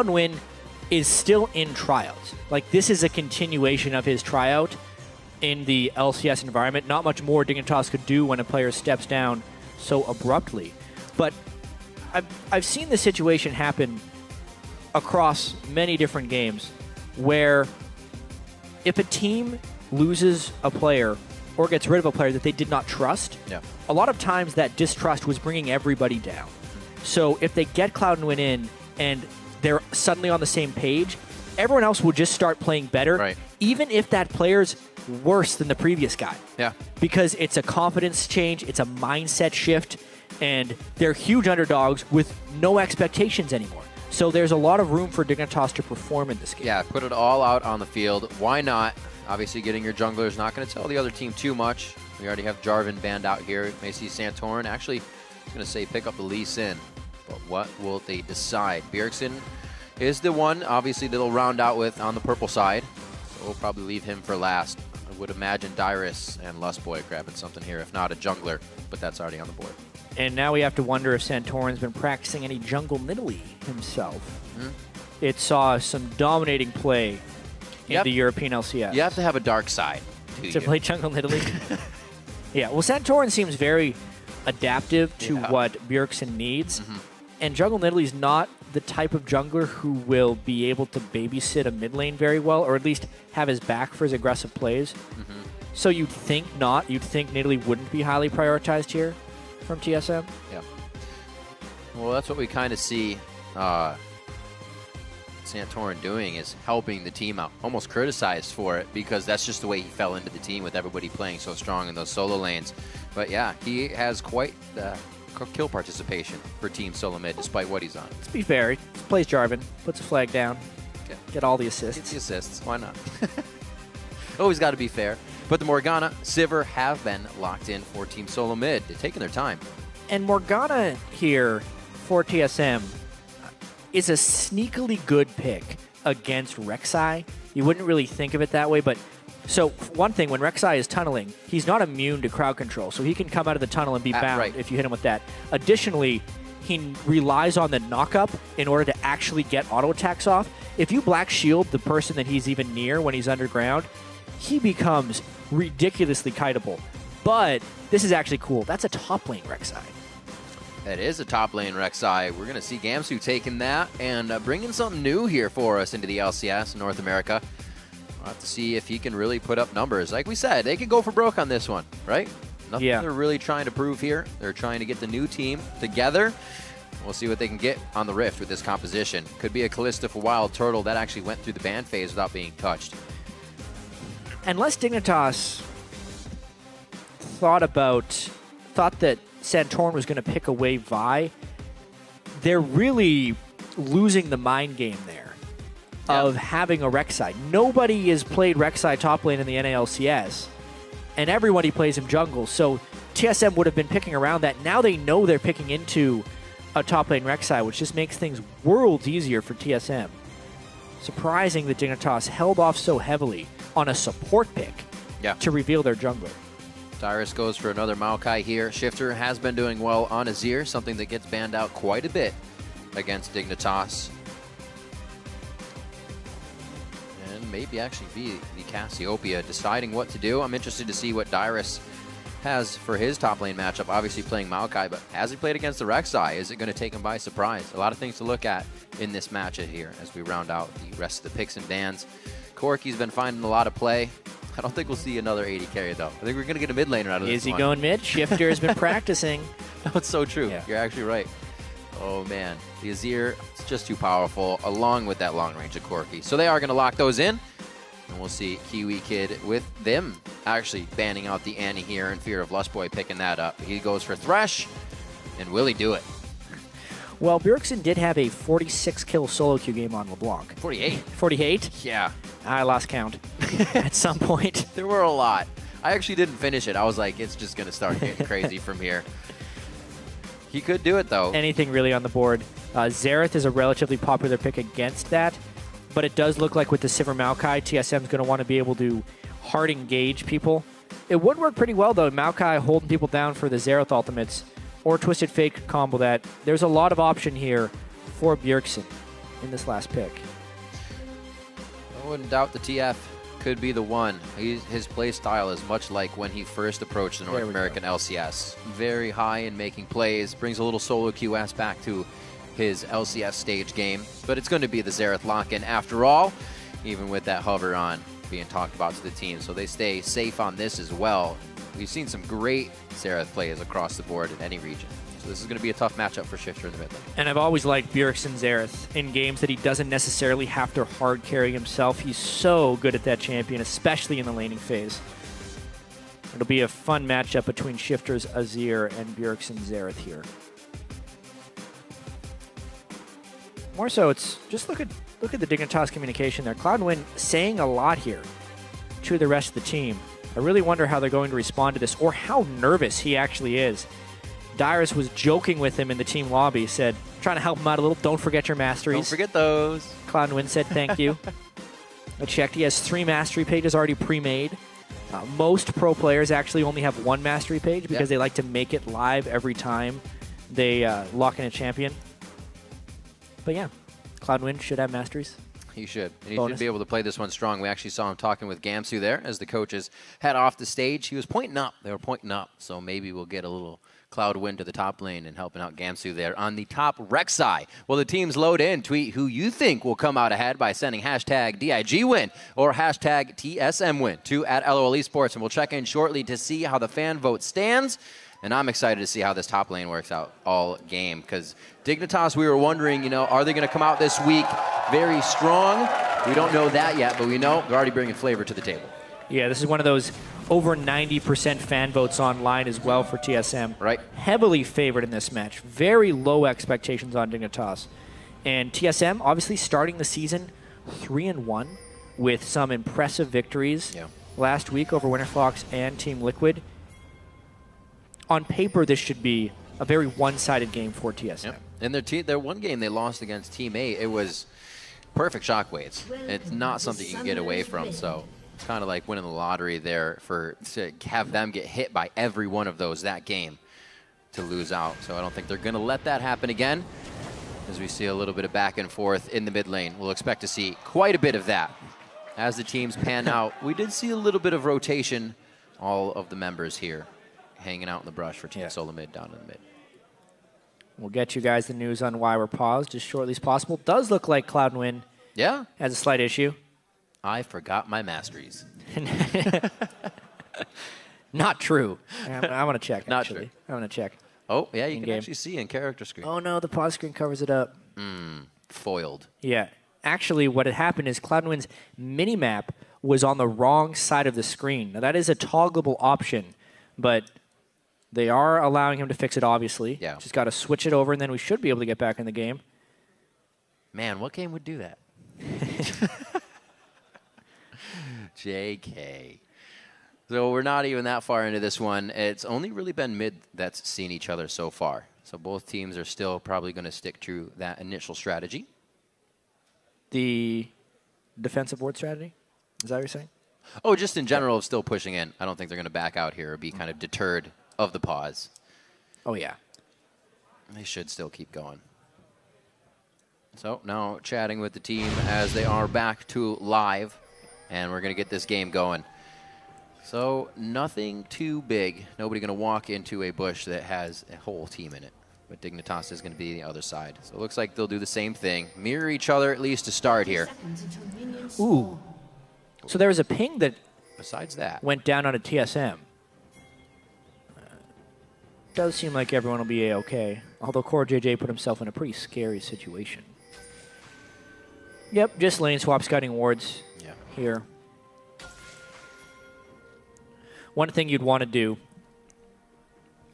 Cloudnguyen is still in tryouts. Like, this is a continuation of his tryout in the LCS environment. Not much more Dignitas could do when a player steps down so abruptly. But I've seen this situation happen across many different games where if a team loses a player or gets rid of a player that they did not trust, a lot of times that distrust was bringing everybody down. So if they get Cloudnguyen in and they're suddenly on the same page, everyone else will just start playing better, even if that player's worse than the previous guy. Because it's a confidence change, it's a mindset shift, and they're huge underdogs with no expectations anymore. So there's a lot of room for Dignitas to perform in this game. Yeah, put it all out on the field. Why not? Obviously, getting your jungler is not going to tell the other team too much. We already have Jarvan banned out here. You may see Santorin. Actually, I was going to say pick up the Lee Sin. But what will they decide? Bjergsen is the one, obviously, that'll round out with on the purple side. So we'll probably leave him for last. I would imagine Dyrus and Lustboy grabbing something here, if not a jungler. But that's already on the board. And now we have to wonder if Santorin's been practicing any jungle nidalee himself. It saw some dominating play in the European LCS. You have to have a dark side to play jungle nidalee. Yeah, well, Santorin seems very adaptive to what Bjergsen needs. And jungle nidalee is not the type of jungler who will be able to babysit a mid lane very well, or at least have his back for his aggressive plays. So you'd think not. You'd think nidalee wouldn't be highly prioritized here from TSM. Well, that's what we kind of see Santorin doing, is helping the team out. Almost criticized for it because that's just the way he fell into the team with everybody playing so strong in those solo lanes. But yeah, he has quite the kill participation for Team Solomid despite what he's on. Let's be fair. He plays Jarvan, puts a flag down, get all the assists. Gets the assists. Why not? Always got to be fair. But the Morgana, Sivir have been locked in for Team Solomid. They're taking their time. And Morgana here for TSM is a sneakily good pick against Rek'Sai. You wouldn't really think of it that way, but so one thing, when Rek'Sai is tunneling, he's not immune to crowd control, so he can come out of the tunnel and be bound if you hit him with that. Additionally, he relies on the knock-up in order to actually get auto attacks off. If you black shield the person that he's even near when he's underground, he becomes ridiculously kiteable. But this is actually cool. That's a top lane Rek'Sai. That is a top lane Rek'Sai. We're going to see Gamsu taking that and bringing something new here for us into the LCS in North America. We'll have to see if he can really put up numbers. Like we said, they can go for broke on this one, right? Nothing they're really trying to prove here. They're trying to get the new team together. We'll see what they can get on the Rift with this composition. Could be a Kalista for Wildturtle that actually went through the ban phase without being touched. Unless Dignitas thought that Santorin was going to pick away Vi, they're really losing the mind game there of having a Rek'Sai. Nobody has played Rek'Sai top lane in the NALCS, and everybody plays him jungle. So TSM would have been picking around that. Now they know they're picking into a top lane Rek'Sai, which just makes things worlds easier for TSM. Surprising that Dignitas held off so heavily on a support pick to reveal their jungler. Dyrus goes for another Maokai here. Shiphtur has been doing well on Azir, something that gets banned out quite a bit against Dignitas. And maybe actually be the Cassiopeia deciding what to do. I'm interested to see what Dyrus has for his top lane matchup. Obviously playing Maokai, but has he played against the Rek'Sai? Is it going to take him by surprise? A lot of things to look at in this matchup here as we round out the rest of the picks and bans. Corki's been finding a lot of play. I don't think we'll see another 80 carry, though. I think we're going to get a mid laner out of this Is he going mid? Shiphtur has been practicing. That's so true. Yeah. You're actually right. Oh, man. The Azir is just too powerful, along with that long range of Corki. So they are going to lock those in. And we'll see KiWiKid with them actually banning out the Annie here in fear of Lustboy picking that up. He goes for Thresh. And will he do it? Well, Bjergsen did have a 46-kill solo queue game on LeBlanc. 48. 48? Yeah. I lost count at some point. There were a lot. I actually didn't finish it. I was like, it's just going to start getting crazy from here. He could do it, though. Anything really on the board. Xerath is a relatively popular pick against that, but it does look like with the Sivir Maokai, TSM is going to want to be able to hard engage people. It would work pretty well, though, Maokai holding people down for the Xerath ultimates or Twisted Fate combo that. There's a lot of option here for Bjergsen. in this last pick. I wouldn't doubt the TF could be the one. His play style is much like when he first approached the North American LCS. Very high in making plays, brings a little solo QS back to his LCS stage game. But it's going to be the Xerath lock-in after all, even with that hover on being talked about to the team. So they stay safe on this as well. We've seen some great Xerath plays across the board in any region. So this is going to be a tough matchup for Shiphtur in the mid lane. And I've always liked Bjergsen Xerath in games that he doesn't necessarily have to hard carry himself. He's so good at that champion, especially in the laning phase. It'll be a fun matchup between Shiphtur's Azir and Bjergsen Xerath here. More so, it's just look at the Dignitas communication there. Cloudnguyen saying a lot here to the rest of the team. I really wonder how they're going to respond to this, or how nervous he actually is. Dyrus was joking with him in the team lobby, said, trying to help him out a little, don't forget your masteries. Don't forget those. Cloudnguyen said thank you. I checked, he has 3 mastery pages already pre-made. Most pro players actually only have 1 mastery page because they like to make it live every time they lock in a champion. But yeah, Cloudnguyen should have masteries. He should. And he should be able to play this one strong. We actually saw him talking with Gamsu there as the coaches head off the stage. He was pointing up. They were pointing up. So maybe we'll get a little Cloudnguyen to the top lane and helping out Gamsu there on the top Rek'Sai. Well, the teams load in. Tweet who you think will come out ahead by sending hashtag DIGWin or hashtag TSMWin to @LOLesports. And we'll check in shortly to see how the fan vote stands. And I'm excited to see how this top lane works out all game. Because Dignitas, we were wondering, you know, are they going to come out this week very strong? We don't know that yet, but we know they're already bringing flavor to the table. Yeah, this is one of those over 90% fan votes online as well for TSM. Right. Heavily favored in this match. Very low expectations on Dignitas. And TSM obviously starting the season 3-1 with some impressive victories last week over Winterfox and Team Liquid. On paper, this should be a very one-sided game for TSM. Yep. And their one game they lost against Team A, it was perfect shockwaves. It's not something you can get away from, so it's kind of like winning the lottery there to have them get hit by every one of those that game to lose out. So I don't think they're going to let that happen again. As we see a little bit of back and forth in the mid lane, we'll expect to see quite a bit of that as the teams pan out. We did see a little bit of rotation, all of the members here hanging out in the brush for Team Solomid down in the mid. We'll get you guys the news on why we're paused as shortly as possible. Does look like Cloudnguyen has a slight issue. I forgot my masteries. Not true. I want to check, Not actually. true. I want to check. Oh, yeah, you can actually see in character screen. Oh, no, the pause screen covers it up. Foiled. Yeah. Actually, what had happened is Cloudnguyen's mini-map was on the wrong side of the screen. Now, that is a toggleable option, but they are allowing him to fix it, obviously. Yeah. Just got to switch it over, and then we should be able to get back in the game. Man, what game would do that? JK. So we're not even that far into this one. It's only really been mid that's seen each other so far. So both teams are still probably going to stick to that initial strategy. The defensive ward strategy? Is that what you're saying? Oh, just in general of still pushing in. I don't think they're going to back out here or be kind of deterred of the pause. Oh, yeah. They should still keep going. So now chatting with the team as they are back to live. And we're going to get this game going. So nothing too big. Nobody going to walk into a bush that has a whole team in it. But Dignitas is going to be the other side. So it looks like they'll do the same thing. Mirror each other at least to start here. Ooh. So there was a ping that besides that went down on a TSM. Does seem like everyone will be A-okay. Although CoreJJ put himself in a pretty scary situation. Yep, just lane swap scouting wards here. One thing you'd want to do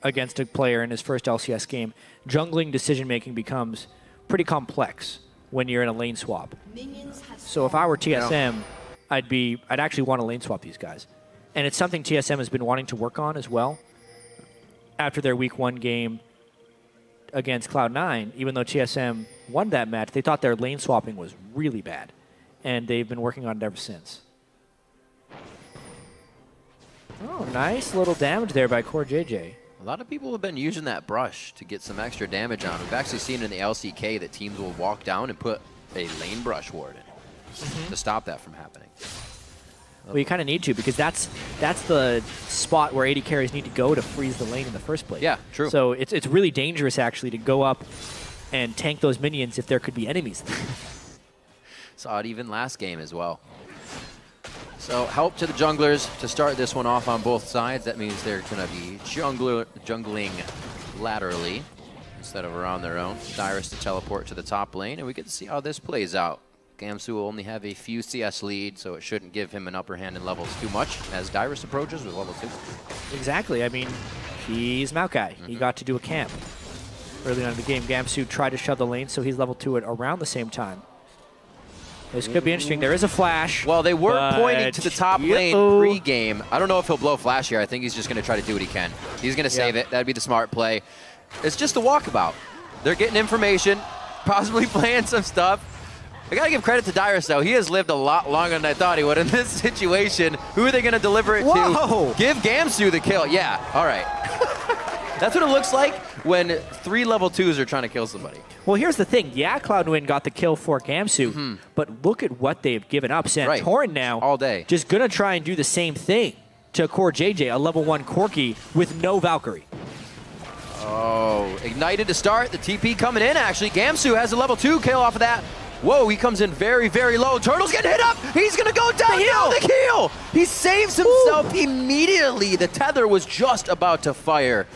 against a player in his first LCS game, jungling decision-making becomes pretty complex when you're in a lane swap. So if I were TSM, I'd actually want to lane swap these guys. And it's something TSM has been wanting to work on as well. After their week 1 game against Cloud9, even though TSM won that match, they thought their lane swapping was really bad. And they've been working on it ever since. Oh, nice little damage there by CoreJJ. A lot of people have been using that brush to get some extra damage on. We've actually seen in the LCK that teams will walk down and put a lane brush warden to stop that from happening. Well, you kind of need to, because that's the spot where AD carries need to go to freeze the lane in the first place. Yeah, true. So it's really dangerous, actually, to go up and tank those minions if there could be enemies there. Saw it even last game as well. So help to the junglers to start this one off on both sides. That means they're going to be jungling laterally instead of around their own. Dyrus to teleport to the top lane, and we get to see how this plays out. Gamsu will only have a few CS lead, so it shouldn't give him an upper hand in levels too much as Dyrus approaches with level 2. Exactly. I mean, he's Maokai. He got to do a camp early on in the game. Gamsu tried to shove the lane, so he's level 2 at around the same time. This could be interesting. There is a flash. Well, they were pointing to the top lane pre-game. I don't know if he'll blow flash here. I think he's just going to try to do what he can. He's going to save it. That'd be the smart play. It's just a walkabout. They're getting information, possibly playing some stuff. I got to give credit to Dyrus, though. He has lived a lot longer than I thought he would in this situation. Who are they going to deliver it to? Give Gamsu the kill. Yeah, all right. That's what it looks like when 3 level 2s are trying to kill somebody. Well, here's the thing. Yeah, Cloudnguyen got the kill for Gamsu, but look at what they've given up. Santorin now all day. Just going to try and do the same thing to CoreJJ, a level 1 Corki with no Valkyrie. Oh, ignited to start. The TP coming in, actually. Gamsu has a level 2 kill off of that. Whoa, he comes in very, very low. Turtle's getting hit up. He's going to go down. The heal. He saves himself immediately. The tether was just about to fire.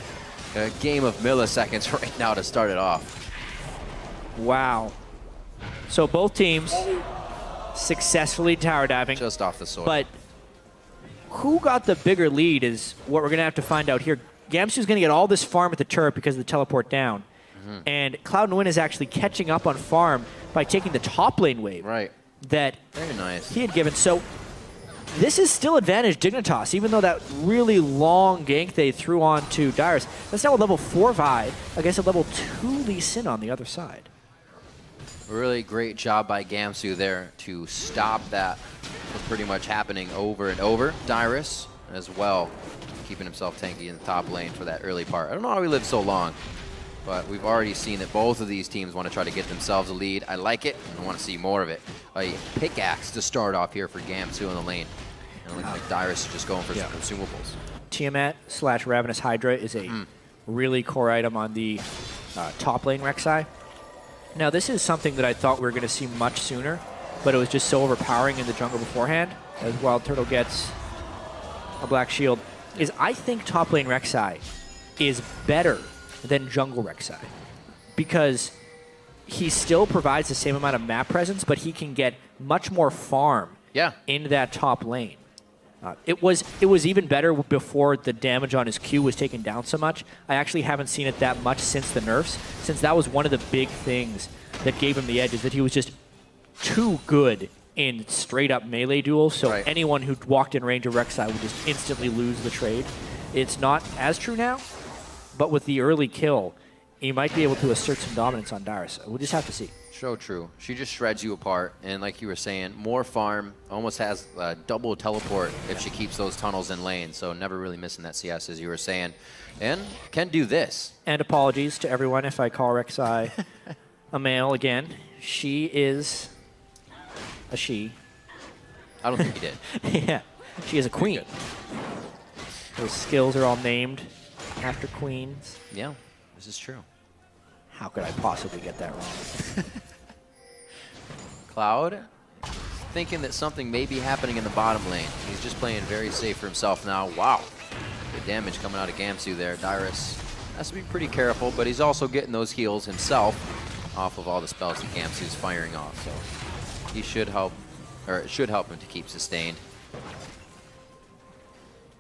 A game of milliseconds right now to start it off. Wow. So both teams successfully tower diving. Just off the sword. But who got the bigger lead is what we're going to have to find out here. Gamsu's going to get all this farm at the turret because of the teleport down. And Cloudnguyen is actually catching up on farm by taking the top lane wave. That very nice. He had given. So this is still advantage Dignitas, even though that really long gank they threw on to Dyrus. That's now a level 4 Vi against a level 2 Lee Sin on the other side. Really great job by Gamsu there to stop that from pretty much happening over and over. Dyrus as well, keeping himself tanky in the top lane for that early part. I don't know how he lived so long, but we've already seen that both of these teams want to try to get themselves a lead. I like it, and I want to see more of it. A pickaxe to start off here for Gamsu in the lane. And it looks like Dyrus is just going for some consumables. Tiamat/Ravenous Hydra is a really core item on the top lane Rek'Sai. Now, this is something that I thought we were going to see much sooner, but it was just so overpowering in the jungle beforehand, as Wildturtle gets a black shield, is I think top lane Rek'Sai is better than jungle Rek'Sai, because he still provides the same amount of map presence, but he can get much more farm in that top lane. It was even better before the damage on his Q was taken down so much. I actually haven't seen it that much since the nerfs, since that was one of the big things that gave him the edge, is that he was just too good in straight-up melee duels, so anyone who walked in range of Rek'Sai would just instantly lose the trade. It's not as true now, but with the early kill, he might be able to assert some dominance on Dyrus. We'll just have to see. So true. She just shreds you apart, and like you were saying, more farm, almost has a double teleport if she keeps those tunnels in lane, so never really missing that CS, as you were saying, and can do this. And apologies to everyone if I call Rek'Sai a male again. She is a she. I don't think you did. Yeah, she is a queen. Those skills are all named after queens. Yeah, this is true. How could I possibly get that wrong? Cloud thinking that something may be happening in the bottom lane. He's just playing very safe for himself now. Wow. Good damage coming out of Gamsu there. Dyrus has to be pretty careful, but he's also getting those heals himself off of all the spells that Gamsu's firing off. So he should help, or it should help him to keep sustained.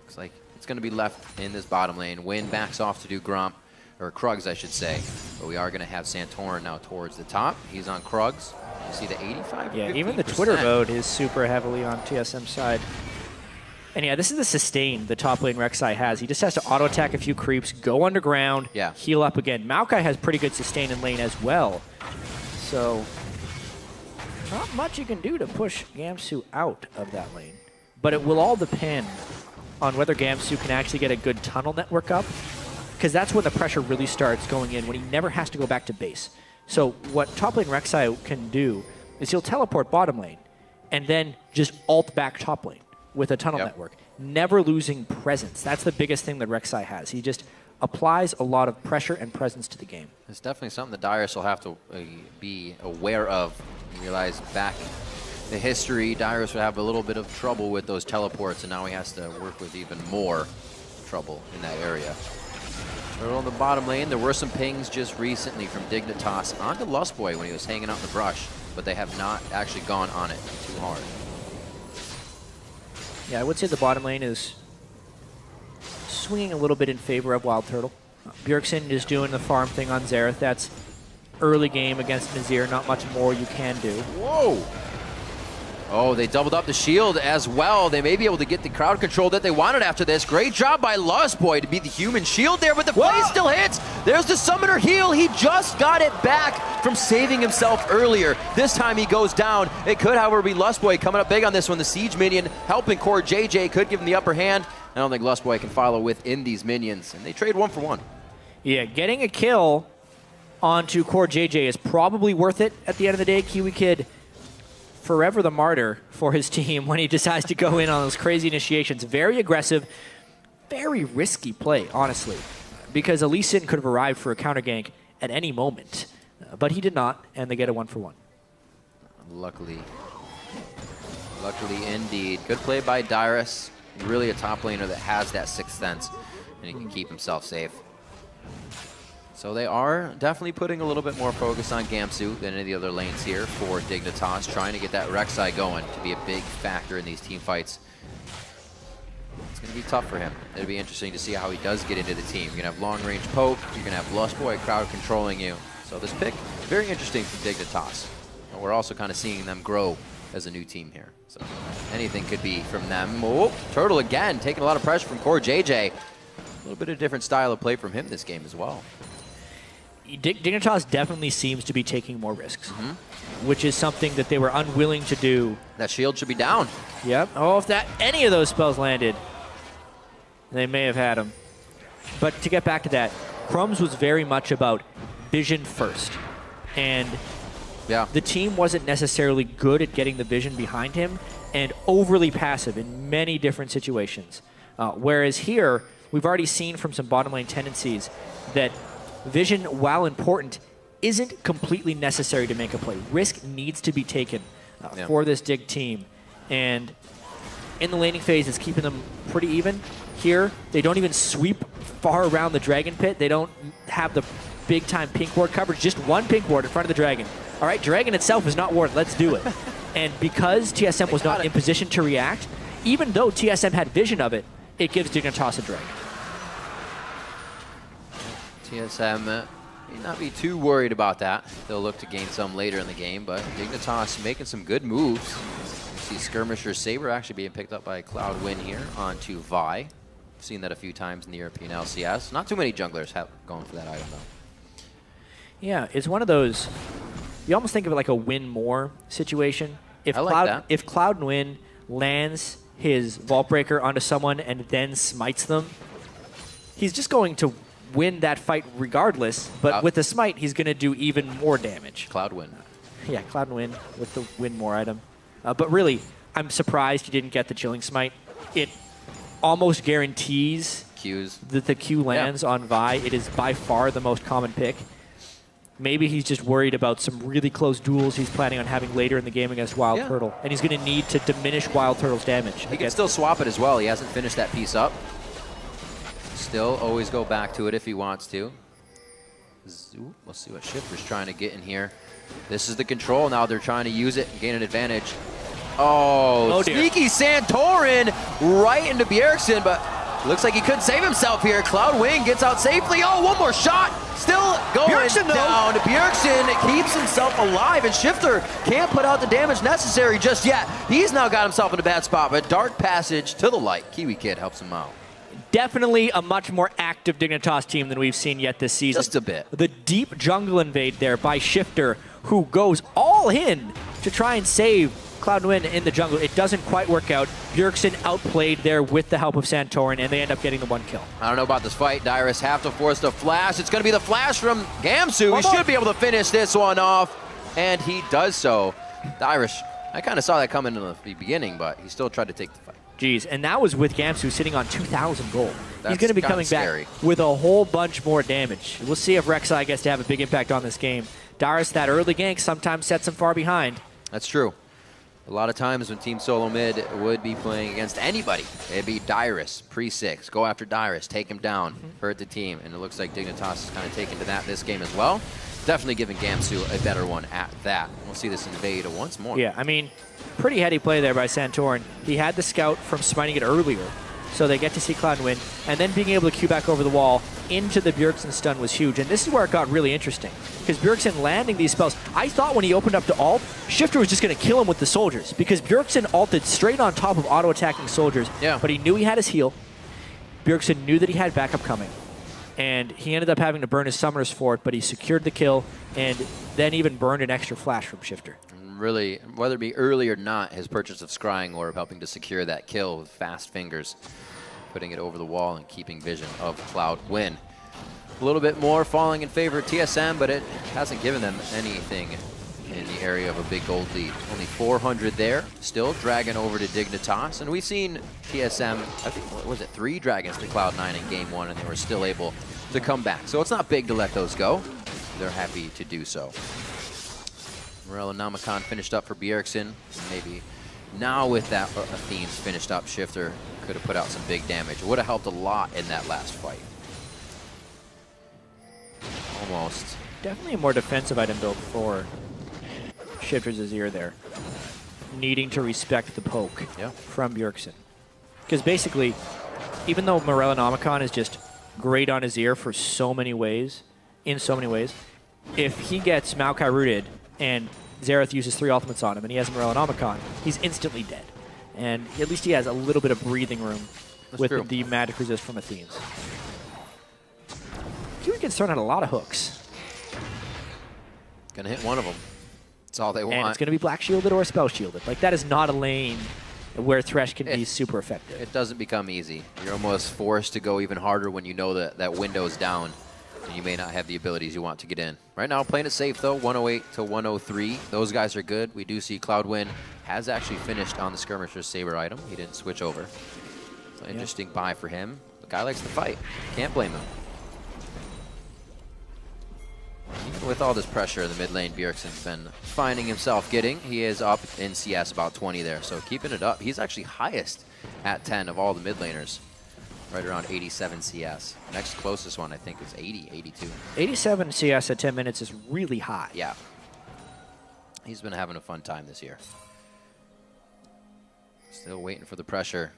Looks like it's going to be left in this bottom lane. Wynn backs off to do Gromp, or Krugs, I should say. But we are going to have Santorin now towards the top. He's on Krugs. You see the 85? Yeah, even the Twitter vote is super heavily on TSM's side. And yeah, this is the sustain the top lane Rek'Sai has. He just has to auto-attack a few creeps, go underground, heal up again. Maokai has pretty good sustain in lane as well. So, not much you can do to push Gamsu out of that lane. But it will all depend on whether Gamsu can actually get a good tunnel network up, because that's when the pressure really starts going in, when he never has to go back to base. So what top lane Rek'Sai can do is he'll teleport bottom lane and then just ult back top lane with a tunnel network, never losing presence. That's the biggest thing that Rek'Sai has. He just applies a lot of pressure and presence to the game. It's definitely something that Dyrus will have to be aware of. You realize back in history, Dyrus would have a little bit of trouble with those teleports, and now he has to work with even more trouble in that area. Turtle on the bottom lane. There were some pings just recently from Dignitas onto Lustboy when he was hanging out in the brush, but they have not actually gone on it too hard. Yeah, I would say the bottom lane is swinging a little bit in favor of Wildturtle. Bjergsen is doing the farm thing on Xerath. That's early game against Azir. Not much more you can do. Whoa! Oh, they doubled up the shield as well. They may be able to get the crowd control that they wanted after this. Great job by Lustboy to beat the human shield there, but the play still hits. There's the summoner heal. He just got it back from saving himself earlier. This time he goes down. It could, however, be Lustboy coming up big on this one. The siege minion helping CoreJJ could give him the upper hand. I don't think Lustboy can follow within these minions, and they trade 1 for 1. Yeah, getting a kill onto CoreJJ is probably worth it at the end of the day. KiWiKid, forever the martyr for his team when he decides to go in on those crazy initiations. Very aggressive, very risky play, honestly, because Lee Sin could have arrived for a counter gank at any moment, but he did not, and they get a 1 for 1. Luckily indeed. Good play by Dyrus. Really a top laner that has that sixth sense, and he can keep himself safe. So they are definitely putting a little bit more focus on Gamsu than any of the other lanes here for Dignitas, trying to get that Rek'Sai going to be a big factor in these team fights. It's going to be tough for him. It'll be interesting to see how he does get into the team. You're going to have long-range poke, you're going to have Lustboy crowd controlling you. So this pick, very interesting for Dignitas. And we're also kind of seeing them grow as a new team here. So anything could be from them. Oh, Turtle again, taking a lot of pressure from CoreJJ. A little bit of different style of play from him this game as well. Dignitas definitely seems to be taking more risks, which is something that they were unwilling to do. That shield should be down. Yep. Oh, if any of those spells landed, they may have had him. But to get back to that, Crumbs was very much about vision first. And the team wasn't necessarily good at getting the vision behind him and overly passive in many different situations. Whereas here, we've already seen from some bottom lane tendencies that vision, while important, isn't completely necessary to make a play. Risk needs to be taken for this Dig team. And in the laning phase, it's keeping them pretty even. Here, they don't even sweep far around the Dragon Pit. They don't have the big-time pink ward coverage. Just one pink ward in front of the Dragon. All right, Dragon itself is not warded. Let's do it. And because TSM was not in position to react, even though TSM had vision of it, it gives Dignitas a Dragon. TSM may not be too worried about that. They'll look to gain some later in the game, but Dignitas making some good moves. You see Skirmisher Saber actually being picked up by Cloudnguyen here onto Vi. I've seen that a few times in the European LCS. Not too many junglers have gone for that item, though. Yeah, it's one of those, you almost think of it like a win more situation. If Cloudnguyen lands his Vault Breaker onto someone and then smites them, he's just going to win that fight regardless, but with the smite, he's going to do even more damage. Cloudnguyen. Yeah, Cloudnguyen with the win more item. But really, I'm surprised he didn't get the Chilling Smite. It almost guarantees that the Q lands on Vi. It is by far the most common pick. Maybe he's just worried about some really close duels he's planning on having later in the game against Wildturtle. And he's going to need to diminish Wildturtle's damage. He can still swap it as well. He hasn't finished that piece up. Still always go back to it if he wants to. We'll see what Shiphtur's trying to get in here. This is the control now. They're trying to use it and gain an advantage. Oh sneaky Santorin right into Bjergsen, but looks like he couldn't save himself here. Cloudnguyen gets out safely. Oh, one more shot. Still going down. Bjergsen keeps himself alive, and Shiphtur can't put out the damage necessary just yet. He's now got himself in a bad spot, but dark passage to the light. KiWiKid helps him out. Definitely a much more active Dignitas team than we've seen yet this season. Just a bit. The deep jungle invade there by Shiphtur, who goes all in to try and save Cloudnguyen in the jungle. It doesn't quite work out. Bjergsen outplayed there with the help of Santorin, and they end up getting the 1 kill. I don't know about this fight. Dyrus have to force the flash. It's going to be the flash from Gamsu. He should be able to finish this one off, and he does so. Dyrus, I kind of saw that coming in the beginning, but he still tried to take the fight. Jeez, and that was with Gamsu sitting on 2,000 gold. He's going to be coming scary. back with a whole bunch more damage. We'll see if Rek'Sai gets to have a big impact on this game. Dyrus, that early gank sometimes sets him far behind. That's true. A lot of times when Team Solomid would be playing against anybody, it'd be Dyrus, pre-6, go after Dyrus, take him down, hurt the team. And it looks like Dignitas is kind of taken to that this game as well. Definitely giving Gamsu a better one at that. We'll see this invade once more. Yeah, I mean, pretty heady play there by Santorin. He had the scout from smiting it earlier, so they get to see Cloudnguyen, and then being able to queue back over the wall into the Bjergsen stun was huge. And this is where it got really interesting, because Bjergsen landing these spells, I thought when he opened up to ult, Shiphtur was just going to kill him with the soldiers, because Bjergsen ulted straight on top of auto-attacking soldiers, but he knew he had his heal. Bjergsen knew that he had backup coming, and he ended up having to burn his summoners for it, but he secured the kill, and then even burned an extra flash from Shiphtur. Really, whether it be early or not, his purchase of Scrying Orb helping to secure that kill with fast fingers, putting it over the wall and keeping vision of Cloudnguyen. A little bit more falling in favor of TSM, but it hasn't given them anything in the area of a big gold lead. Only 400 there, still dragging over to Dignitas, and we've seen TSM, I think, what was it, 3 dragons to Cloud9 in game 1, and they were still able to come back. So it's not big to let those go. They're happy to do so. Morgana finished up for Bjergsen. Maybe now with that Athene's finished up, Shiphtur could have put out some big damage. It would have helped a lot in that last fight. Almost. Definitely a more defensive item build for Shiphtur's Azir there. Needing to respect the poke from Bjergsen. Because basically, even though Morgana is just great on Azir for so many ways, if he gets Maokai rooted and Xerath uses 3 ultimates on him and he has Morgana, he's instantly dead. And at least he has a little bit of breathing room with the magic resist from Athene's. KiWiKid's throwing out a lot of hooks. Gonna hit one of them. That's all they want. And it's gonna be black shielded or spell shielded. Like, that is not a lane where Thresh can be super effective. It doesn't become easy. You're almost forced to go even harder when you know that that window's down. And you may not have the abilities you want to get in. Right now, playing it safe, though, 108 to 103. Those guys are good. We do see Cloudnguyen has actually finished on the Skirmisher's Saber item. He didn't switch over. So interesting buy for him. The guy likes to fight. Can't blame him. Even with all this pressure in the mid lane, Bjergsen's been finding himself getting. He is up in CS about 20 there, so keeping it up. He's actually highest at 10 of all the mid laners. Right around 87 CS. Next closest one, I think, is 80, 82. 87 CS at 10 minutes is really high. Yeah. He's been having a fun time this year. Still waiting for the pressure.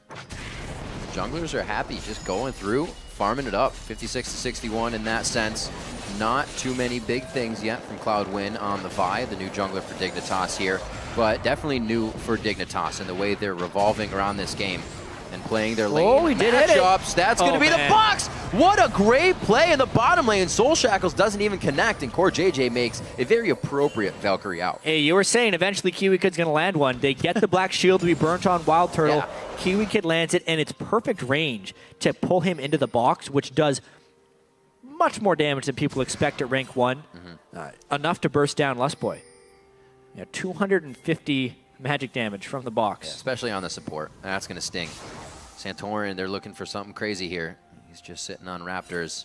Junglers are happy just going through, farming it up. 56 to 61 in that sense. Not too many big things yet from Cloudnguyen on the Vi, the new jungler for Dignitas here, but definitely new for Dignitas in the way they're revolving around this game. And playing their lane matchups. That's going to be the box. What a great play in the bottom lane. Soul Shackles doesn't even connect, and CoreJJ makes a very appropriate Valkyrie out. Hey, you were saying eventually KiWiKid's going to land one. They get the black shield to be burnt on Wildturtle. KiWiKid lands it, and it's perfect range to pull him into the box, which does much more damage than people expect at rank 1. Enough to burst down Lustboy. 250 magic damage from the box. Especially on the support. That's going to sting. Santorin, they're looking for something crazy here. He's just sitting on Raptors.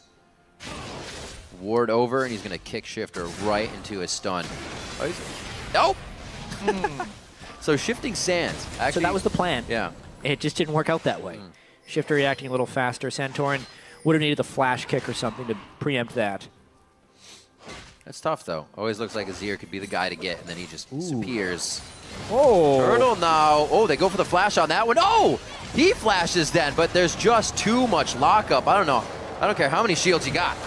Ward over, and he's going to kick Shiphtur right into his stun. Nope! So shifting sands. Actually, so that was the plan. Yeah. It just didn't work out that way. Shiphtur reacting a little faster. Santorin would have needed the flash kick or something to preempt that. That's tough, though. Always looks like Azir could be the guy to get, and then he just disappears. Oh! Turtle now. Oh, they go for the flash on that one. Oh! He flashes then, but there's just too much lockup. I don't know. I don't care how many shields you got.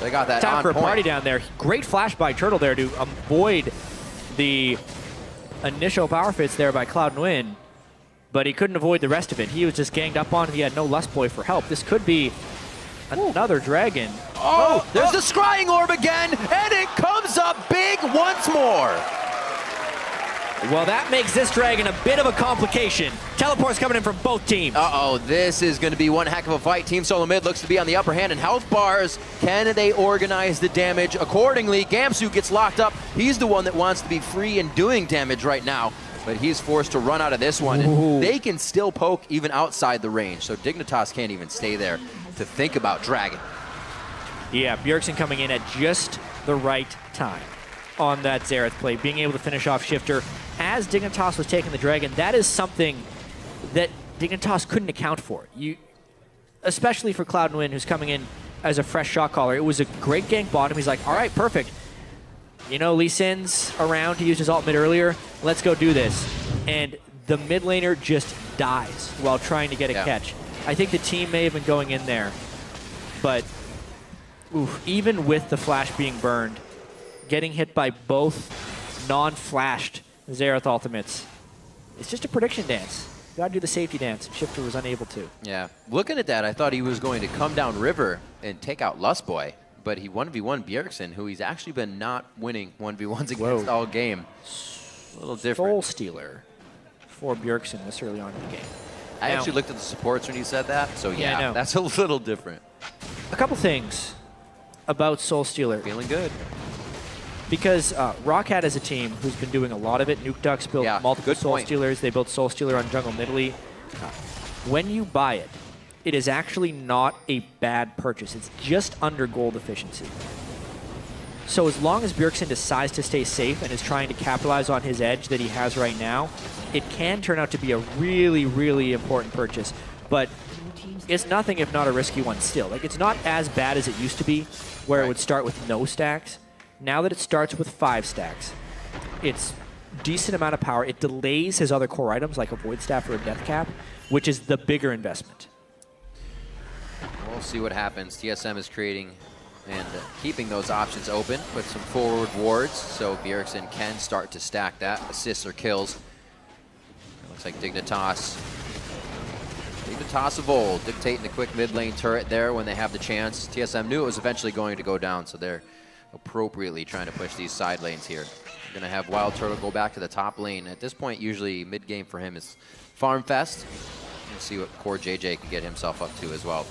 They got that time on for a point. party down there. Great flash by Turtle there to avoid the initial power fits there by Cloudnguyen, but he couldn't avoid the rest of it. He was just ganged up on. He had no Lustboy for help. This could be another dragon. Oh, there's the Scrying Orb again, and it comes up big once more. Well, that makes this dragon a bit of a complication. Teleport's coming in from both teams. Uh-oh, this is going to be one heck of a fight. Team Solomid looks to be on the upper hand in health bars. Can they organize the damage accordingly? Gamsu gets locked up. He's the one that wants to be free and doing damage right now, but he's forced to run out of this one. And they can still poke even outside the range, so Dignitas can't even stay there to think about Dragon. Yeah, Bjergsen coming in at just the right time on that Xerath play, being able to finish off Shiphtur as Dignitas was taking the Dragon. That is something that Dignitas couldn't account for. Especially for Cloudnguyen, who's coming in as a fresh shot caller. It was a great gank bottom. He's like, all right, perfect. You know, Lee Sin's around. He used his ult mid earlier. Let's go do this. And the mid laner just dies while trying to get a catch. I think the team may have been going in there, but even with the flash being burned, getting hit by both non-flashed Xerath ultimates, it's just a prediction dance. You gotta do the safety dance, and Shiphtur was unable to. Yeah, looking at that, I thought he was going to come down river and take out Lustboy, but he 1v1 Bjergsen, who he's actually been not winning 1v1s against all game. A little different. Soul Stealer for Bjergsen this early on in the game. I actually looked at the supports when he said that, so yeah, that's a little different. A couple things about Soul Stealer. Feeling good. Because Rockhat is a team who's been doing a lot of it. Nuke Ducks built multiple Soul Stealers. They built Soul Stealer on Jungle Nidalee. When you buy it, it is actually not a bad purchase. It's just under gold efficiency. So as long as Bjergsen decides to stay safe and is trying to capitalize on his edge that he has right now, it can turn out to be a really, really important purchase. But it's nothing if not a risky one still. Like, it's not as bad as it used to be, where it would start with no stacks. Now that it starts with 5 stacks, it's decent amount of power. It delays his other core items like a Void Staff or a Death Cap, which is the bigger investment. We'll see what happens. TSM is creating and keeping those options open with some forward wards, so Bjergsen can start to stack that. Assists or kills. It looks like Dignitas of old, dictating the quick mid lane turret there when they have the chance. TSM knew it was eventually going to go down, so they're appropriately trying to push these side lanes here. We're going to have Wildturtle go back to the top lane. At this point, usually mid-game for him is Farm Fest. Let's see what CoreJJ can get himself up to as well.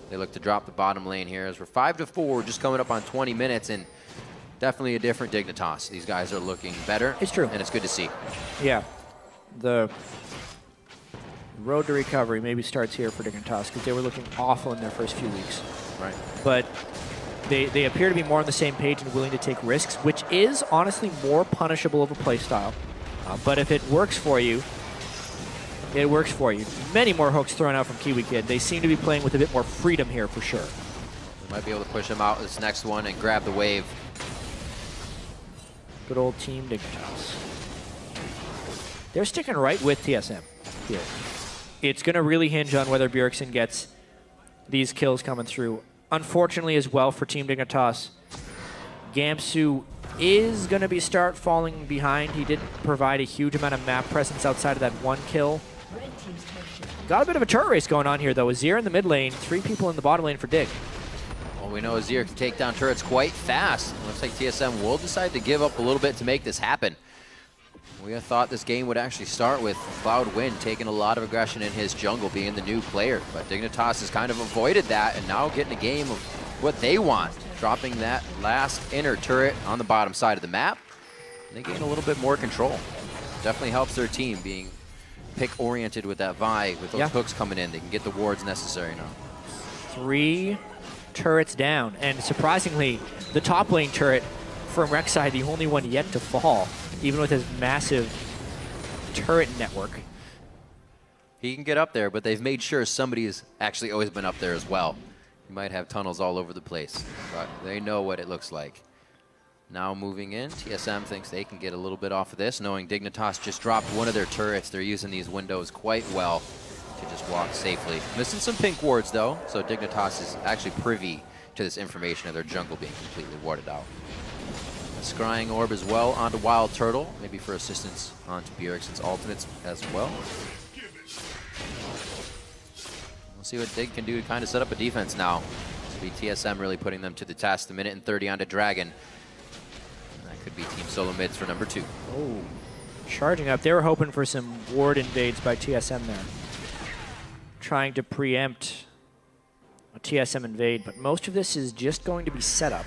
They look to drop the bottom lane here as we're 5-4, just coming up on 20 minutes, and definitely a different Dignitas. These guys are looking better. It's true. And it's good to see. Yeah. The road to recovery maybe starts here for Dignitas because they were looking awful in their first few weeks. Right. But they appear to be more on the same page and willing to take risks, which is honestly more punishable of a play style. But if it works for you, it works for you. Many more hooks thrown out from KiWiKid. They seem to be playing with a bit more freedom here for sure. We might be able to push him out this next one and grab the wave. Good old Team Dignitas. They're sticking right with TSM here. It's going to really hinge on whether Bjergsen gets these kills coming through. Unfortunately as well for Team Dignitas, Gamsu is going to start falling behind. He didn't provide a huge amount of map presence outside of that one kill. Got a bit of a turret race going on here though. Azir in the mid lane, 3 people in the bottom lane for Dig. Well, we know Azir can take down turrets quite fast. Looks like TSM will decide to give up a little bit to make this happen. We thought this game would actually start with Cloudnguyen taking a lot of aggression in his jungle, being the new player. But Dignitas has kind of avoided that and now getting a game of what they want. Dropping that last inner turret on the bottom side of the map. And they gain a little bit more control. Definitely helps their team being pick-oriented with that Vi, with those hooks coming in. They can get the wards necessary now. 3 turrets down. And surprisingly, the top lane turret from Rek'Sai, the only one yet to fall, even with his massive turret network. He can get up there, but they've made sure somebody's actually always been up there as well. You might have tunnels all over the place, but they know what it looks like. Now moving in, TSM thinks they can get a little bit off of this, knowing Dignitas just dropped one of their turrets. They're using these windows quite well to just walk safely. Missing some pink wards though, so Dignitas is actually privy to this information of their jungle being completely warded out. Scrying orb as well onto Wildturtle, maybe for assistance onto Bjergsen's ultimates as well. We'll see what Dig can do to kind of set up a defense now. This will be TSM really putting them to the test. 1:30 onto Dragon. And that could be Team Solomid for number 2. Oh, Charging up. They were hoping for some ward invades by TSM there. Trying to preempt a TSM invade, but most of this is just going to be set up.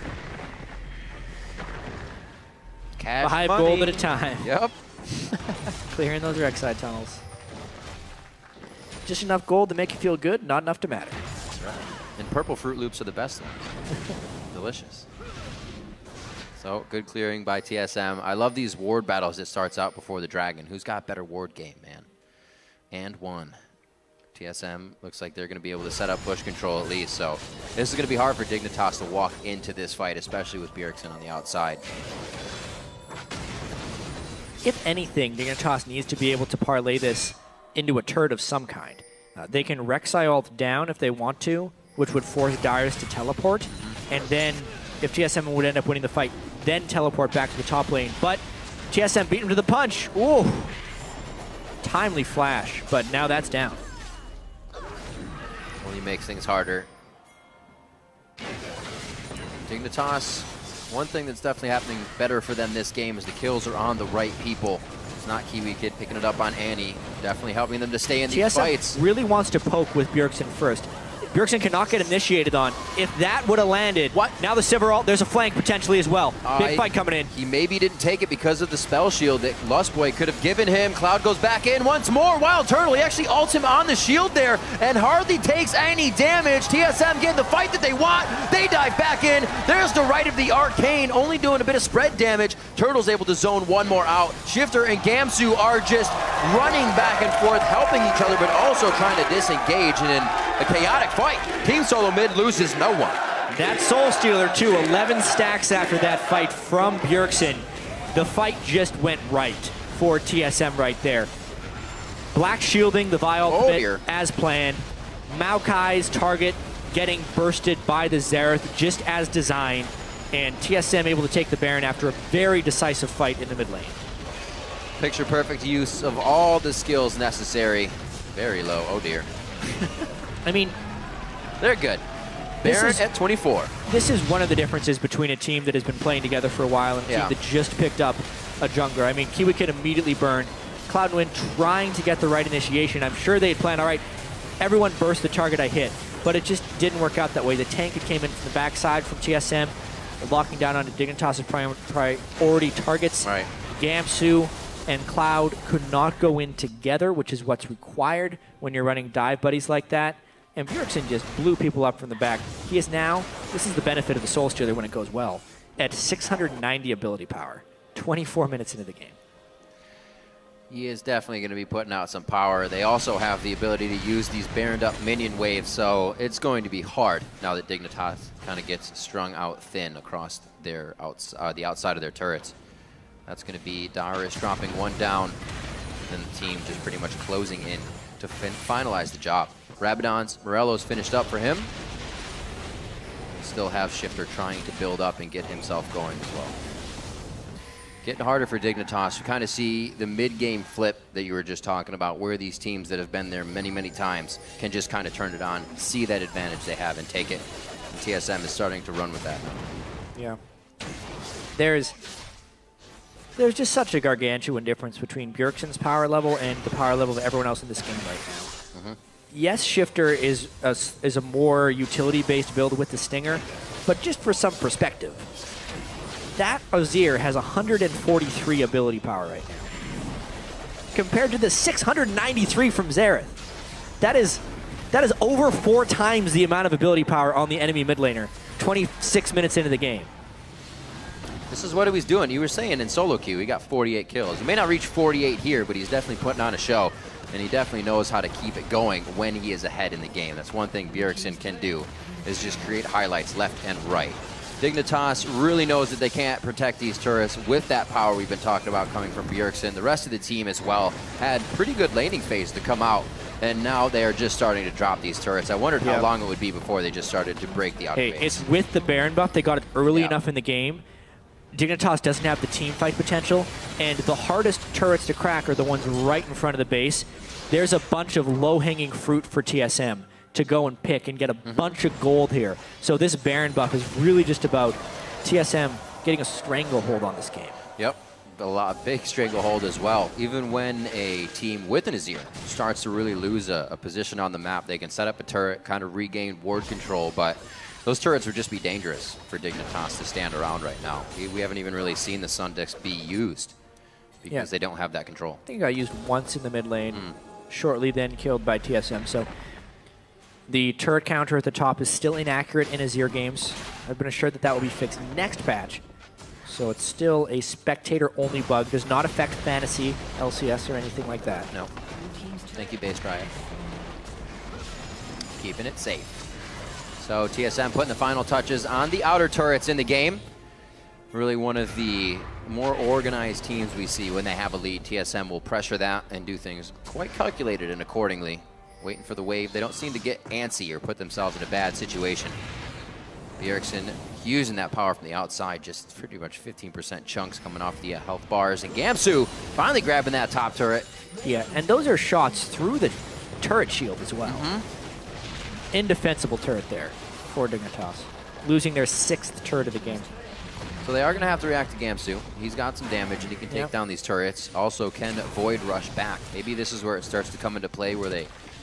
Cash 5 money. gold at a time. Yep. Clearing those Rek'Sai tunnels. Just enough gold to make you feel good, not enough to matter. That's right. And purple Fruit Loops are the best ones. Delicious. So, good clearing by TSM. I love these ward battles that starts out before the dragon. Who's got better ward game, man? And one. TSM looks like they're going to be able to set up push control at least. So, this is going to be hard for Dignitas to walk into this fight, especially with Bjergsen on the outside. If anything, Dignitas needs to be able to parlay this into a turret of some kind. They can Rek'Sai ult down if they want to, which would force Dyrus to teleport. And then, if TSM would end up winning the fight, then teleport back to the top lane. But TSM beat him to the punch. Ooh. Timely flash, but now that's down. Only makes things harder. Dignitas, one thing that's definitely happening better for them this game is the kills are on the right people. It's not KiWiKid picking it up on Annie. Definitely helping them to stay in these fights. TSM really wants to poke with Bjergsen first. Bjergsen cannot get initiated on. If that would have landed, what? Now the Sivir ult, there's a flank potentially as well. Big fight coming in. He maybe didn't take it because of the spell shield that Lustboy could have given him. Cloud goes back in once more. Wildturtle, he actually ults him on the shield there and hardly takes any damage. TSM getting the fight that they want. They dive back in. There's the right of the Arcane, only doing a bit of spread damage. Turtle's able to zone one more out. Shiphtur and Gamsu are just running back and forth, helping each other, but also trying to disengage. And in a chaotic fight, Team Solomid loses no one. That Soul Stealer too, 11 stacks after that fight from Bjergsen. The fight just went right for TSM right there. Black shielding the Vi ultimate as planned. Maokai's target getting bursted by the Xerath just as designed. And TSM able to take the Baron after a very decisive fight in the mid lane. Picture perfect use of all the skills necessary. Very low, oh dear. I mean, they're good. Baron at 24. This is one of the differences between a team that has been playing together for a while and a team that just picked up a jungler. I mean, KiWiKid immediately burned. Cloudnguyen trying to get the right initiation. I'm sure they had planned, all right, everyone burst the target I hit, but it just didn't work out that way. The tank came in from the backside from TSM, locking down onto Dignitas' priority targets. Right. Gamsu and Cloud could not go in together, which is what's required when you're running dive buddies like that. And Bjergsen just blew people up from the back. He is now, this is the benefit of the Soul Stealer when it goes well, at 690 ability power, 24 minutes into the game. He is definitely going to be putting out some power. They also have the ability to use these baroned up minion waves, so it's going to be hard now that Dignitas kind of gets strung out thin across their the outside of their turrets. That's going to be Dyrus dropping one down, and the team just pretty much closing in to finalize the job. Rabadon's Morello's finished up for him. We still have Shiphtur trying to build up and get himself going as well. Getting harder for Dignitas. You kind of see the mid-game flip that you were just talking about, where these teams that have been there many, many times can just kind of turn it on, see that advantage they have, and take it. And TSM is starting to run with that now. Yeah. There's just such a gargantuan difference between Bjergsen's power level and the power level of everyone else in this game right now. Yes, Shiphtur is a more utility-based build with the Stinger, but just for some perspective, that Azir has 143 ability power right now, compared to the 693 from Xerath. That is over 4 times the amount of ability power on the enemy mid laner, 26 minutes into the game. This is what he was doing. You were saying in solo queue, he got 48 kills. He may not reach 48 here, but he's definitely putting on a show. And he definitely knows how to keep it going when he is ahead in the game. That's one thing Bjergsen can do, is just create highlights left and right. Dignitas really knows that they can't protect these turrets with that power we've been talking about coming from Bjergsen. The rest of the team as well had pretty good laning phase to come out, and now they are just starting to drop these turrets. I wondered how long it would be before they just started to break the outer base. It's with the Baron buff. They got it early enough in the game. Dignitas doesn't have the team fight potential, and the hardest turrets to crack are the ones right in front of the base. There's a bunch of low-hanging fruit for TSM to go and pick and get a bunch of gold here. So this Baron buff is really just about TSM getting a stranglehold on this game. Yep. a big stranglehold as well. Even when a team with an Azir starts to really lose a position on the map, they can set up a turret, kind of regain ward control, but those turrets would just be dangerous for Dignitas to stand around right now. We haven't even really seen the Sun Disc be used because they don't have that control. I think it got used once in the mid lane, shortly then killed by TSM. So the turret counter at the top is still inaccurate in Azir games. I've been assured that that will be fixed next patch. So it's still a spectator-only bug. Does not affect Fantasy, LCS, or anything like that. No. Thank you, Base Riot. Keeping it safe. So TSM putting the final touches on the outer turrets in the game. Really one of the more organized teams we see when they have a lead. TSM will pressure that and do things quite calculated and accordingly. Waiting for the wave. They don't seem to get antsy or put themselves in a bad situation. Bjergsen using that power from the outside, just pretty much 15% chunks coming off the health bars. And Gamsu finally grabbing that top turret. Yeah, and those are shots through the turret shield as well. Indefensible turret there for Dignitas, losing their 6th turret of the game. So they are going to have to react to Gamsu. He's got some damage and he can take down these turrets. Also can Void Rush back. Maybe this is where it starts to come into play, where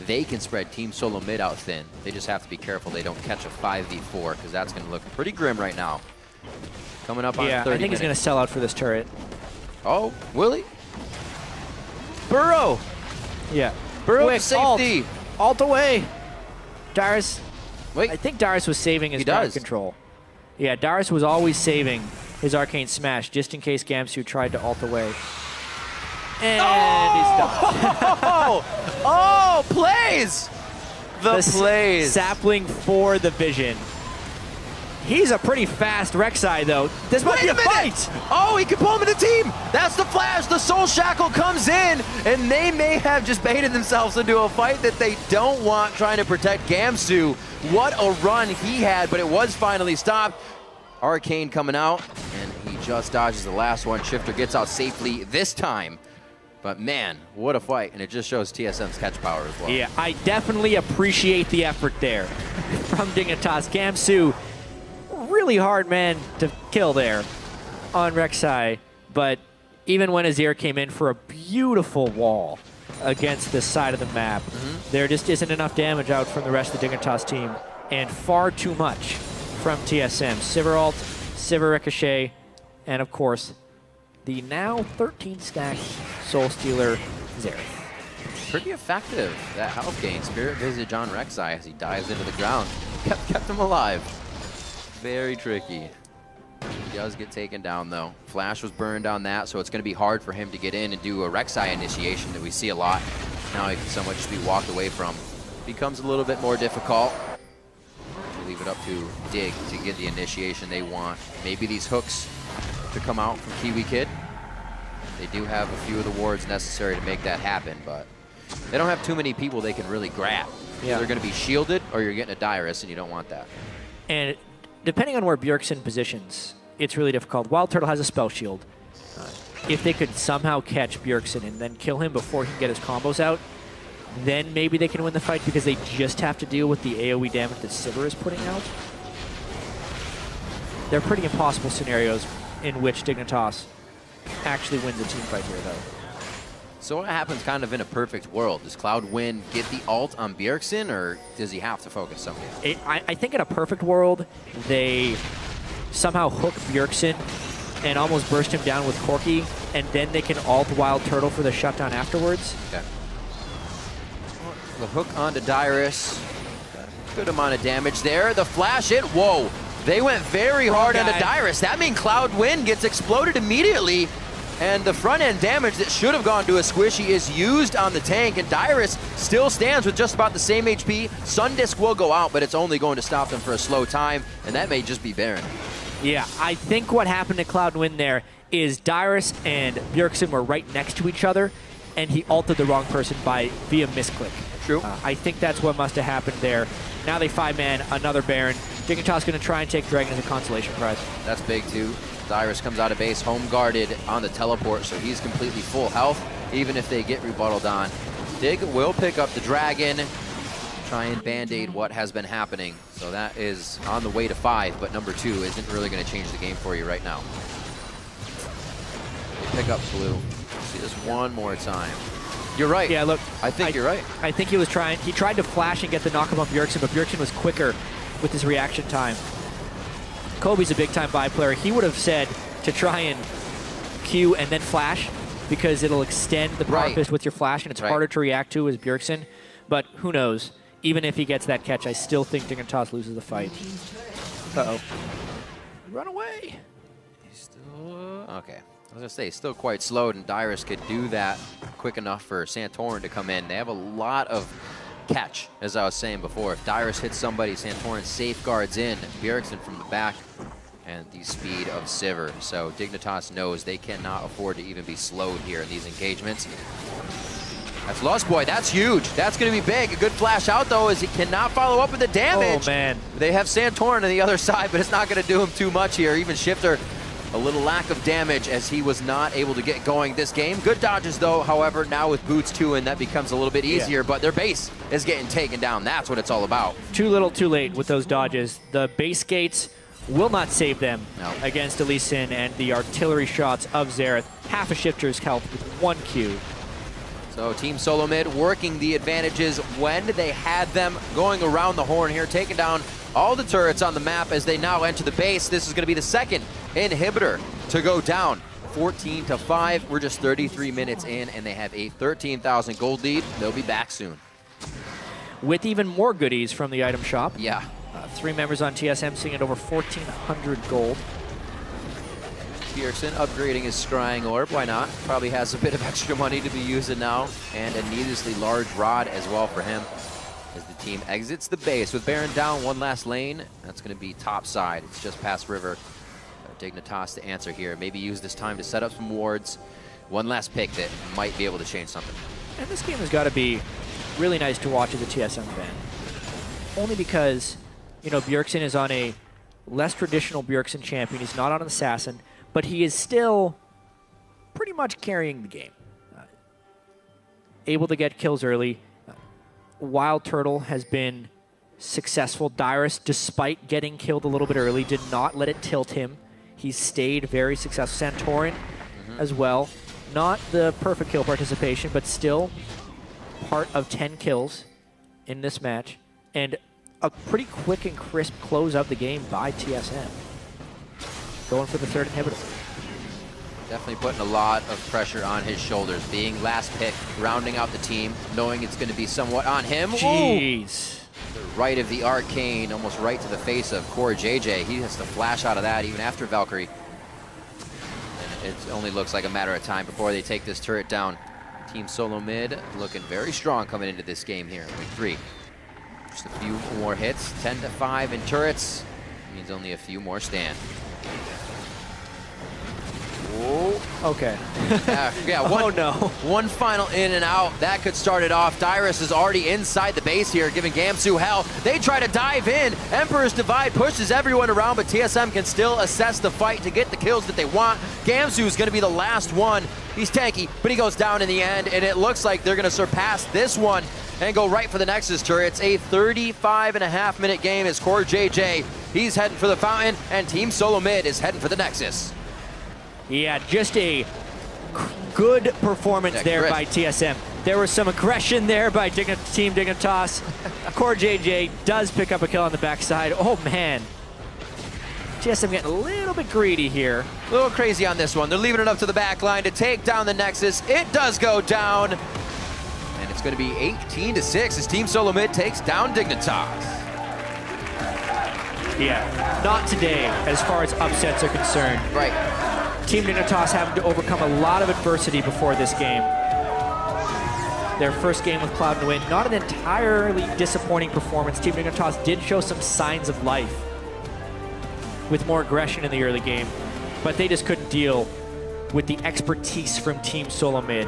they can spread Team Solomid out thin. They just have to be careful they don't catch a 5v4, because that's going to look pretty grim right now. Coming up on 30 minutes. I think he's going to sell out for this turret. Oh, will he? Burrow! Yeah. Burrow to safety! Alt away! Dyrus. Wait. I think Dyrus was saving his guard control. Yeah, Dyrus was always saving his Arcane Smash, just in case Gamsu tried to ult away. And he's done. Oh, plays! The plays. Sapling for the vision. He's a pretty fast Rek'Sai, though. This might be a fight! Oh, he can pull him in the team! That's the flash! The Soul Shackle comes in, and they may have just baited themselves into a fight that they don't want, trying to protect Gamsu. What a run he had, but it was finally stopped. Arcane coming out, and he just dodges the last one. Shiphtur gets out safely this time. But man, what a fight, and it just shows TSM's catch power as well. Yeah, I definitely appreciate the effort there from Dignitas. Gamsu, really hard man to kill there on Rek'Sai, but even when Azir came in for a beautiful wall against this side of the map, there just isn't enough damage out from the rest of the Dignitas team, and far too much from TSM. Sivir ult, Sivir Ricochet, and of course, the now 13-stack Soul Stealer Xerath. Pretty effective, that health gain. Spirit Visage on Rek'Sai as he dives into the ground. Kept him alive. Very tricky. He does get taken down, though. Flash was burned on that, so it's going to be hard for him to get in and do a Rek'Sai initiation that we see a lot. Now he can somewhat just be walked away from. Becomes a little bit more difficult. We'll leave it up to Dig to get the initiation they want. Maybe these hooks to come out from KiWiKid. They do have a few of the wards necessary to make that happen, but they don't have too many people they can really grab. Yeah. They're going to be shielded, or you're getting a Dyrus, and you don't want that. And depending on where Bjergsen positions, it's really difficult. Wildturtle has a spell shield. If they could somehow catch Bjergsen and then kill him before he can get his combos out, then maybe they can win the fight, because they just have to deal with the AoE damage that Sivir is putting out. They're pretty impossible scenarios in which Dignitas actually wins a team fight here, though. So what happens kind of in a perfect world? Does Cloudnguyen get the ult on Bjergsen, or does he have to focus something? I think in a perfect world, they somehow hook Bjergsen and almost burst him down with Corki, and then they can ult Wildturtle for the shutdown afterwards. Okay. The hook onto Dyrus. Good amount of damage there. The flash in. Whoa. They went very hard onto Dyrus. That means Cloudnguyen gets exploded immediately. And the front-end damage that should have gone to a squishy is used on the tank, and Dyrus still stands with just about the same HP. Sundisk will go out, but it's only going to stop them for a slow time, and that may just be Baron. Yeah, I think what happened to Cloudnguyen there is Dyrus and Bjergsen were right next to each other, and he ulted the wrong person via misclick. True. I think that's what must have happened there. Now they 5-man another Baron. Dignitas going to try and take Dragon as a consolation prize. That's big, too. Dyrus comes out of base, home guarded on the teleport, so he's completely full health, even if they get rebuttaled on. Dig will pick up the Dragon, try and band-aid what has been happening. So that is on the way to 5, but number 2 isn't really going to change the game for you right now. pick up Blue. Let's see this one more time. You're right. Yeah, look. I think you're right. I think he tried to flash and get the knockup on Bjergsen, but Bjergsen was quicker with his reaction time. Kobe's a big-time buy player. He would have said to try and Q and then flash because it'll extend the power fist with your flash, and it's harder to react to as Bjergsen. But who knows? Even if he gets that catch, I still think Dignitas loses the fight. Uh-oh. Run away. He's still... okay. I was going to say, still quite slowed, and Dyrus could do that quick enough for Santorin to come in. They have a lot of catch, as I was saying before. If Dyrus hits somebody, Santorin safeguards in. Bjergsen from the back, and the speed of Sivir. So Dignitas knows they cannot afford to even be slowed here in these engagements. That's Lustboy. That's huge. That's going to be big. A good flash out, though, as he cannot follow up with the damage. Oh, man. They have Santorin on the other side, but it's not going to do him too much here. Even Shiphtur, a little lack of damage as he was not able to get going this game. Good dodges, though. However, now with boots, too, and that becomes a little bit easier, but their base is getting taken down. That's what it's all about. Too little, too late with those dodges. The base gates will not save them against Lee Sin and the artillery shots of Xerath. Half a Shiphtur's health with 1 Q. So Team Solomid working the advantages when they had them, going around the horn here, taking down all the turrets on the map as they now enter the base. This is going to be the second inhibitor to go down. 14-5. We're just 33 minutes in, and they have a 13,000 gold lead. They'll be back soon. With even more goodies from the item shop. Yeah. 3 members on TSM sitting at over 1,400 gold. Bjergsen upgrading his scrying orb, why not? Probably has a bit of extra money to be using now, and a needlessly large rod as well for him as the team exits the base. With Baron down, one last lane, that's going to be top side. It's just past river. Dignitas to answer here. Maybe use this time to set up some wards. One last pick that might be able to change something. And this game has got to be really nice to watch as a TSM fan. Only because, you know, Bjergsen is on a less traditional Bjergsen champion. He's not on an assassin, but he is still pretty much carrying the game. Able to get kills early. Wildturtle has been successful. Dyrus, despite getting killed a little bit early, did not let it tilt him. He's stayed very successful. Santorin as well. Not the perfect kill participation, but still part of 10 kills in this match. And a pretty quick and crisp close of the game by TSM. Going for the 3rd inhibitor. Definitely putting a lot of pressure on his shoulders. Being last pick, rounding out the team, knowing it's going to be somewhat on him. Jeez. The right of the arcane, almost right to the face of CoreJJ. He has to flash out of that even after Valkyrie. And it only looks like a matter of time before they take this turret down. Team Solomid looking very strong coming into this game here. Week 3. Just a few more hits. 10-5 in turrets. Means only a few more stand. Whoa. Okay. One final in and out. That could start it off. Dyrus is already inside the base here, giving Gamsu hell. They try to dive in. Emperor's Divide pushes everyone around, but TSM can still assess the fight to get the kills that they want. Gamsu is going to be the last one. He's tanky, but he goes down in the end, and it looks like they're going to surpass this one and go right for the Nexus turret. It's a 35.5-minute game as CoreJJ. He's heading for the fountain, and Team Solomid is heading for the Nexus. Yeah, just a good performance there by TSM. There was some aggression there by Team Dignitas. CoreJJ does pick up a kill on the backside. Oh, man. TSM getting a little bit greedy here. A little crazy on this one. They're leaving it up to the back line to take down the Nexus. It does go down. And it's going to be 18-6 as Team Solomid takes down Dignitas. Yeah, not today as far as upsets are concerned. Right. Team Dignitas having to overcome a lot of adversity before this game. Their first game with Cloudnguyen, not an entirely disappointing performance. Team Dignitas did show some signs of life with more aggression in the early game, but they just couldn't deal with the expertise from Team Solomid.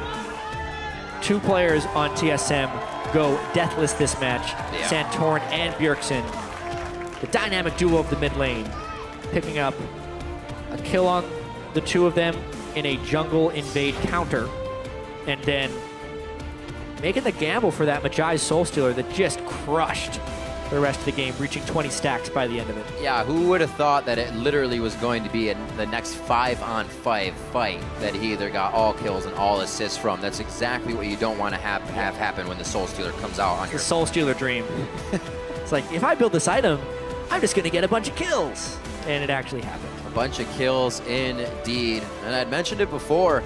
2 players on TSM go deathless this match, Santorin and Bjergsen. The dynamic duo of the mid lane, picking up a kill on the 2 of them in a jungle invade counter, and then making the gamble for that Magi Soul Stealer that just crushed the rest of the game, reaching 20 stacks by the end of it. Yeah, who would have thought that it literally was going to be the next 5-on-5 fight that he either got all kills and all assists from? That's exactly what you don't want to have happen when the Soul Stealer comes out on your... The Soul Stealer dream. It's like, if I build this item, I'm just going to get a bunch of kills. And it actually happened. A bunch of kills indeed. And I'd mentioned it before,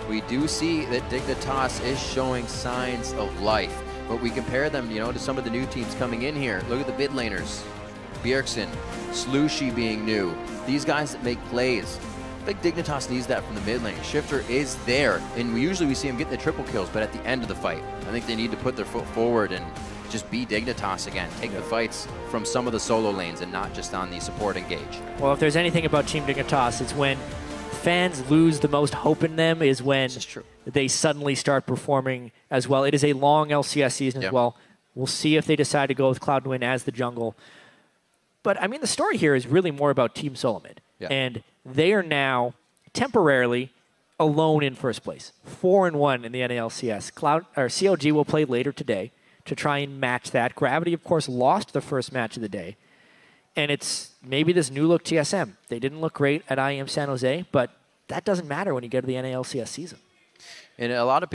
we do see that Dignitas is showing signs of life. But we compare them, to some of the new teams coming in here. Look at the mid laners. Bjergsen, Slushy being new. These guys that make plays. I think Dignitas needs that from the mid lane. Shiphtur is there, and usually we see him get the triple kills, but at the end of the fight, I think they need to put their foot forward and just be Dignitas again. Take the fights from some of the solo lanes and not just on the support engage. Well, if there's anything about Team Dignitas, it's when fans lose the most hope in them is when they suddenly start performing as well. It is a long LCS season as well. We'll see if they decide to go with Cloudnguyen as the jungle. But, I mean, the story here is really more about Team Solomid. And they are now temporarily alone in first place. 4-1 in the NALCS. CLG will play later today to try and match that. Gravity, of course, lost the first match of the day. And it's maybe this new look TSM. They didn't look great at IEM San Jose, but that doesn't matter when you get to the NALCS season. And a lot of